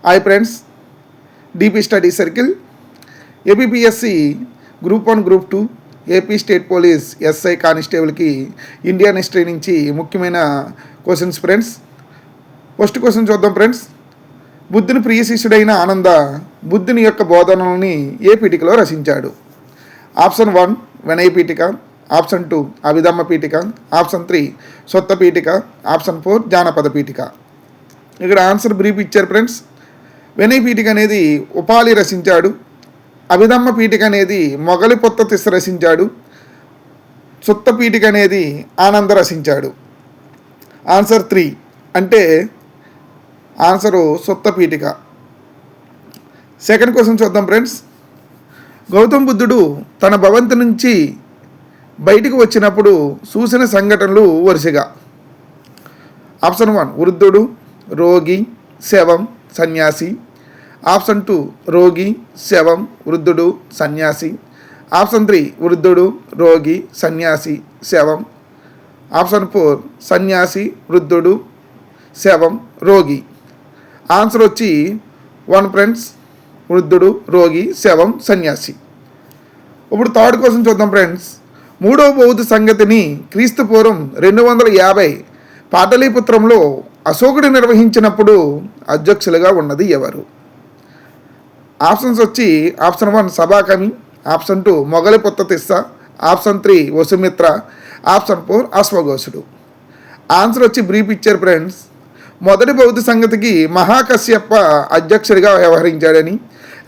Hi friends, DP study circle APPSC group 1 group 2 AP state police SI కానిస్టేబుల్కి Indian history నుంచి ముఖ్యమైన questions friends. First question చూద్దాం friends. బుద్ధుని ప్రియ శిష్యుడైన ఆనంద బుద్ధుని యొక్క బోధనల్ని ఏ పీఠికలో రచించాడు? ఆప్షన్ 1 వినయ Pitaka, option 2 Abhidhamma Pitaka, option 3 సొత్త Pitaka, option 4 జానపద పీఠిక. ఇక్కడ ఆన్సర్ బ్రీఫ్ ఇచ్చారు ఫ్రెండ్స్. వినయ పీఠిక అనేది ఉపాలి రచించాడు. అభిధమ్మ పీఠిక అనేది మొగలి పొత్త తిస్స రచించాడు. సొత్త పీఠిక అనేది ఆనంద రచించాడు. ఆన్సర్ 3 అంటే ఆన్సరు సొత్త పీఠిక. సెకండ్ క్వశ్చన్ చూద్దాం ఫ్రెండ్స్. గౌతమ్ బుద్ధుడు తన భవంతి నుంచి బయటికి వచ్చినప్పుడు చూసిన సంఘటనలు వరుసగా. ఆప్షన్ 1 వృద్ధుడు, రోగి, శవం, సన్యాసి. ఆప్షన్ 2 రోగి, శవం, వృద్ధుడు, సన్యాసి. ఆప్షన్ 3 వృద్ధుడు, రోగి, సన్యాసి, శవం. ఆప్షన్ 4 సన్యాసి, వృద్ధుడు, శవం, రోగి. ఆన్సర్ వచ్చి 1 ఫ్రెండ్స్, వృద్ధుడు, రోగి, శవం, సన్యాసి. ఇప్పుడు థర్డ్ క్వశ్చన్ చూద్దాం ఫ్రెండ్స్. మూడవ బౌద్ధ సంగతిని క్రీస్తు పూర్వం 250 పాటలీపుత్రంలో అశోకుడు నిర్వహించినప్పుడు అధ్యక్షులుగా ఉన్నది ఎవరు? ఆప్షన్స్ వచ్చి ఆప్షన్ 1 సభాకవి, ఆప్షన్ 2 మొగలి పొత్త తిస్స, ఆప్షన్ 3 వసుమిత్ర, ఆప్షన్ 4 అశ్వఘోషుడు. ఆన్సర్ వచ్చి బ్రీఫ్ ఇచ్చారు ఫ్రెండ్స్. మొదటి బౌద్ధ సంగతికి మహాకశ్యప అధ్యక్షుడిగా వ్యవహరించాడని,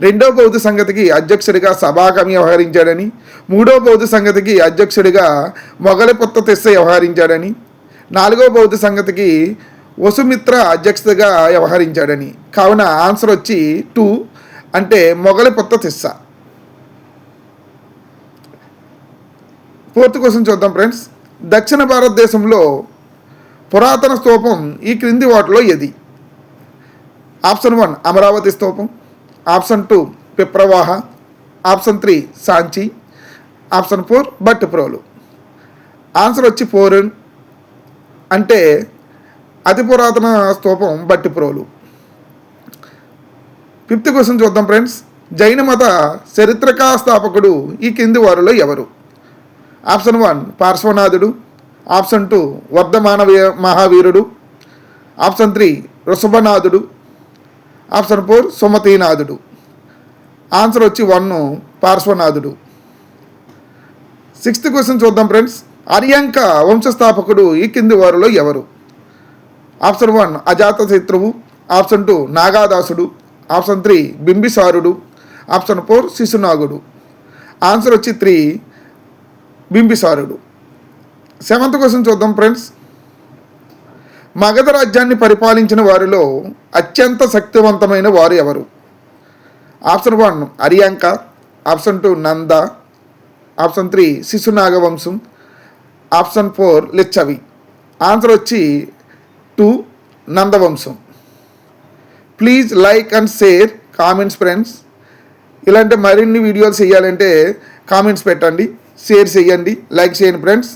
రెండో బౌద్ధ సంగతికి అధ్యక్షుడిగా సభాకవి వ్యవహరించాడని, మూడో బౌద్ధ సంగతికి అధ్యక్షుడిగా మొగలి పొత్త తిస్స వ్యవహరించాడని, నాలుగో బౌద్ధ సంగతికి వసుమిత్ర అధ్యక్షతగా వ్యవహరించాడని. కావున ఆన్సర్ వచ్చి 2 అంటే మొగలి పొత్త తిస్స. ఫోర్త్ క్వశ్చన్ చూద్దాం ఫ్రెండ్స్. దక్షిణ భారతదేశంలో పురాతన స్తూపం ఈ క్రింది వాటిలో ఏది? ఆప్షన్ 1 అమరావతి స్తూపం, option 2 Piprahwa, option 3 Sanchi, option 4 Bhattiprolu. Answer వచ్చి 4 అంటే అతి పురాతన స్తూపం భట్టిప్రోలు. ఫిఫ్త్ క్వశ్చన్ చూద్దాం ఫ్రెండ్స్. జైన మత చరిత్రకా స్థాపకుడు ఈ కింది వారిలో ఎవరు? ఆప్షన్ 1 పార్శ్వనాథుడు, ఆప్షన్ 2 వర్ధమాన మహావీరుడు, ఆప్షన్ 3 వృషభనాథుడు, ఆప్షన్ 4 సుమతీనాథుడు. ఆన్సర్ వచ్చి 1 పార్శ్వనాథుడు. సిక్స్త్ క్వశ్చన్ చూద్దాం ఫ్రెండ్స్. అర్యాంక వంశస్థాపకుడు ఈ కింది వారిలో ఎవరు? ఆప్షన్ 1 అజాతశత్రువు, ఆప్షన్ 2 నాగాదాసుడు, ఆప్షన్ 3 బింబిసారుడు, ఆప్షన్ 4 శిశునాగుడు. ఆన్సర్ వచ్చి 3 బింబిసారుడు. సెవెంత్ క్వశ్చన్ చూద్దాం ఫ్రెండ్స్. మగధ రాజ్యాన్ని పరిపాలించిన వారిలో అత్యంత శక్తివంతమైన వారు ఎవరు? Option 1 Haryanka, option 2 Nanda, option 3 Shishunaga వంశం, ఆప్షన్ 4 లిచ్చవి. ఆన్సర్ వచ్చి 2 నందవంశం. Please like and share comments friends. ఇలాంటి మరిన్ని వీడియోలు చేయాలంటే కామెంట్స్ పెట్టండి, షేర్ చేయండి, లైక్ చేయండి ఫ్రెండ్స్.